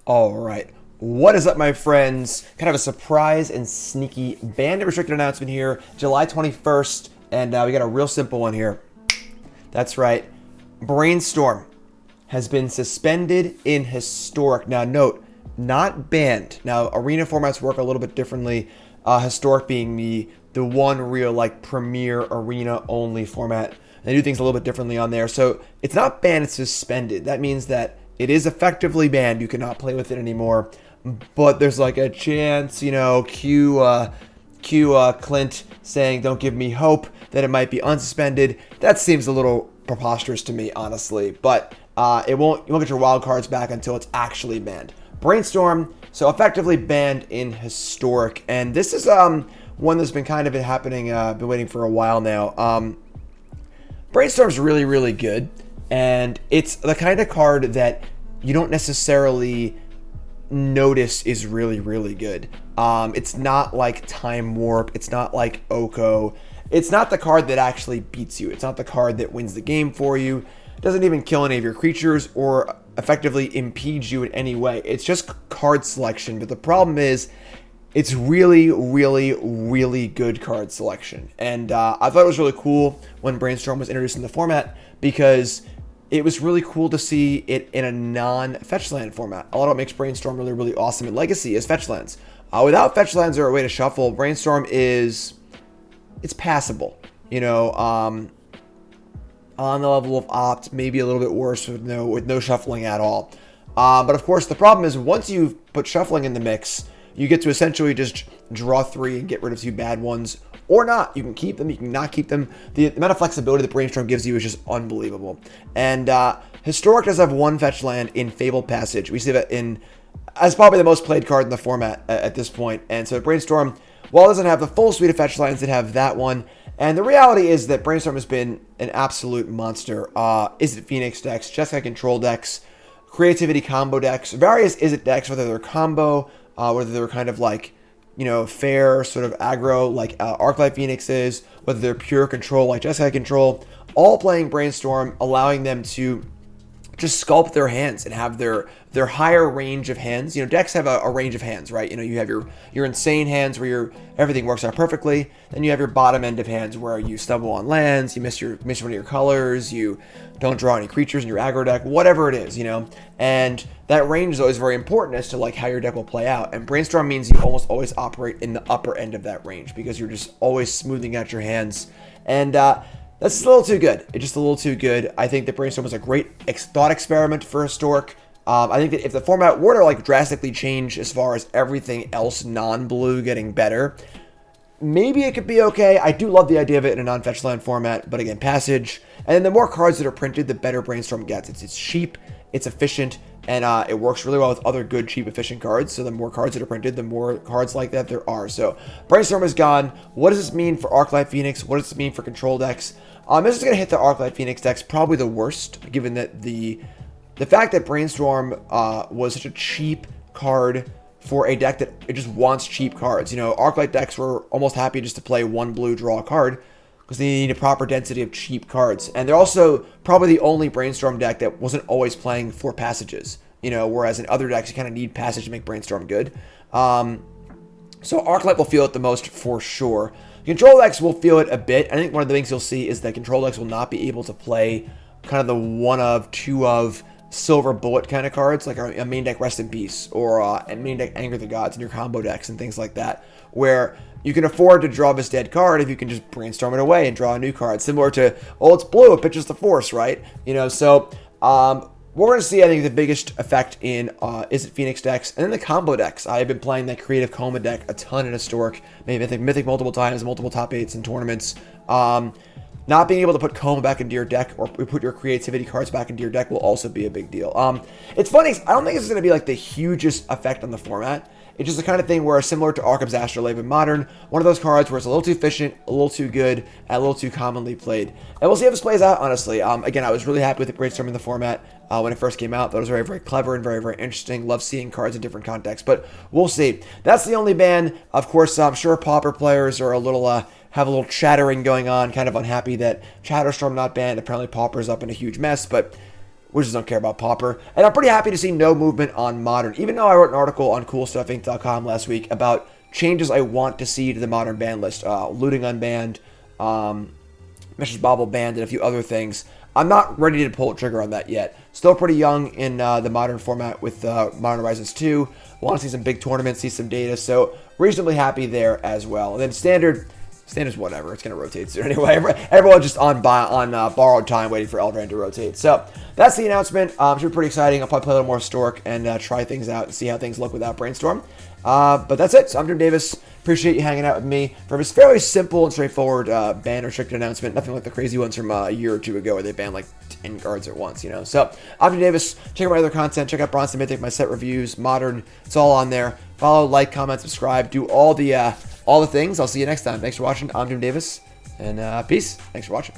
All right. What is up, my friends? Kind of a surprise and sneaky banned and restricted announcement here, July 21st, and we got a real simple one here. That's right. Brainstorm has been suspended in Historic. Now, note, not banned. Now, arena formats work a little bit differently. Historic being the one real like premier arena only format. They do things a little bit differently on there. So it's not banned, it's suspended. That means that it is effectively banned. You cannot play with it anymore. But there's like a chance, you know, cue Clint saying, "Don't give me hope," that it might be unsuspended. That seems a little preposterous to me, honestly. But you won't get your wild cards back until it's actually banned. Brainstorm, so effectively banned in Historic, and this is one that's been kind of happening. Been waiting for a while now. Brainstorm's really, really good, and it's the kind of card that you don't necessarily notice is really, really good. It's not like Time Warp. It's not like Oko. It's not the card that actually beats you. It's not the card that wins the game for you. It doesn't even kill any of your creatures or effectively impedes you in any way. It's just card selection. But the problem is, it's really, really, really good card selection. And I thought it was really cool when Brainstorm was introduced in the format because it was really cool to see it in a non-fetch land format. A lot of what makes Brainstorm really, really awesome in Legacy is fetch lands. Without fetch lands or a way to shuffle, Brainstorm it's passable. You know, on the level of Opt, maybe a little bit worse with no shuffling at all. But of course, the problem is once you've put shuffling in the mix, you get to essentially just draw 3 and get rid of 2 bad ones, or not. You can keep them, you can not keep them. The amount of flexibility that Brainstorm gives you is just unbelievable. And Historic does have one fetch land in Fabled Passage. We see that as probably the most played card in the format at this point. And so Brainstorm, while it doesn't have the full suite of fetch lands, it have that one. And the reality is that Brainstorm has been an absolute monster. Is it Phoenix decks, Jeskai control decks, creativity combo decks, various Is It decks, whether they're combo, whether they're kind of like, you know, fair sort of aggro like Arclight Phoenix is, whether they're pure control like Jeskai control, all playing Brainstorm, allowing them to just sculpt their hands and have their higher range of hands. You know, decks have a range of hands, right? You know, you have your insane hands where everything works out perfectly. Then you have your bottom end of hands where you stumble on lands, you miss one of your colors, you don't draw any creatures in your aggro deck, whatever it is, you know. And that range is always very important as to like how your deck will play out. And Brainstorm means you almost always operate in the upper end of that range because you're just always smoothing out your hands. And that's a little too good. It's just a little too good. I think that Brainstorm was a great thought experiment for Historic. I think that if the format were to like drastically change as far as everything else non-blue getting better, maybe it could be okay. I do love the idea of it in a non-fetch land format, but again, Passage. And then the more cards that are printed, the better Brainstorm gets. It's cheap, it's efficient, and it works really well with other good, cheap, efficient cards. So the more cards that are printed, the more cards like that there are. So Brainstorm is gone. What does this mean for Arclight Phoenix? What does this mean for control decks? This is going to hit the Arclight Phoenix decks probably the worst, given that the fact that Brainstorm was such a cheap card for a deck that it just wants cheap cards. You know, Arclight decks were almost happy just to play one blue, draw a card, because they need a proper density of cheap cards. And they're also probably the only Brainstorm deck that wasn't always playing 4 passages, you know, whereas in other decks you kind of need Passage to make Brainstorm good. So Arclight will feel it the most for sure. Control decks will feel it a bit. I think one of the things you'll see is that control decks will not be able to play kind of the 1 of, 2 of silver bullet kind of cards, like a main deck Rest in Peace, or a main deck Anger the Gods in your combo decks and things like that, where you can afford to draw this dead card if you can just Brainstorm it away and draw a new card, similar to, oh, it's blue, it pitches the Force, right? You know, so we're going to see, I think, the biggest effect in Is It Phoenix decks, and then the combo decks. I have been playing that Creative Coma deck a ton in Historic, maybe Mythic multiple times, multiple top 8s in tournaments. Not being able to put Coma back into your deck or put your creativity cards back into your deck will also be a big deal. It's funny, I don't think this is going to be like the hugest effect on the format. It's just the kind of thing where, similar to Arkham's Astrolabe in Modern, one of those cards where it's a little too efficient, a little too good, and a little too commonly played. And we'll see how this plays out, honestly. Again, I was really happy with the Brainstorm in the format when it first came out. Thought it was very, very clever and very, very interesting. Love seeing cards in different contexts, but we'll see. That's the only ban. Of course, I'm sure Pauper players are a little have a little chattering going on, kind of unhappy that Chatterstorm not banned. Apparently Pauper's up in a huge mess, but Wizards don't care about Pauper. And I'm pretty happy to see no movement on Modern, even though I wrote an article on CoolStuffInc.com last week about changes I want to see to the Modern ban list. Looting unbanned, Mesh's Bobble banned, and a few other things. I'm not ready to pull a trigger on that yet. Still pretty young in the Modern format with Modern Horizons 2. Want to see some big tournaments, see some data, so reasonably happy there as well. And then Standard's whatever. It's going to rotate soon anyway. Everyone just on borrowed time waiting for Eldraine to rotate. So that's the announcement. Should be pretty exciting. I'll probably play a little more Stork and try things out and see how things look without Brainstorm. But that's it. So I'm Jim Davis. Appreciate you hanging out with me for this fairly simple and straightforward ban restricted announcement. Nothing like the crazy ones from a year or two ago where they banned like 10 cards at once, you know. So I'm Jim Davis. Check out my other content. Check out Bronson Mythic, my set reviews, Modern. It's all on there. Follow, like, comment, subscribe. Do all the things. I'll see you next time. Thanks for watching. I'm Jim Davis, and peace. Thanks for watching.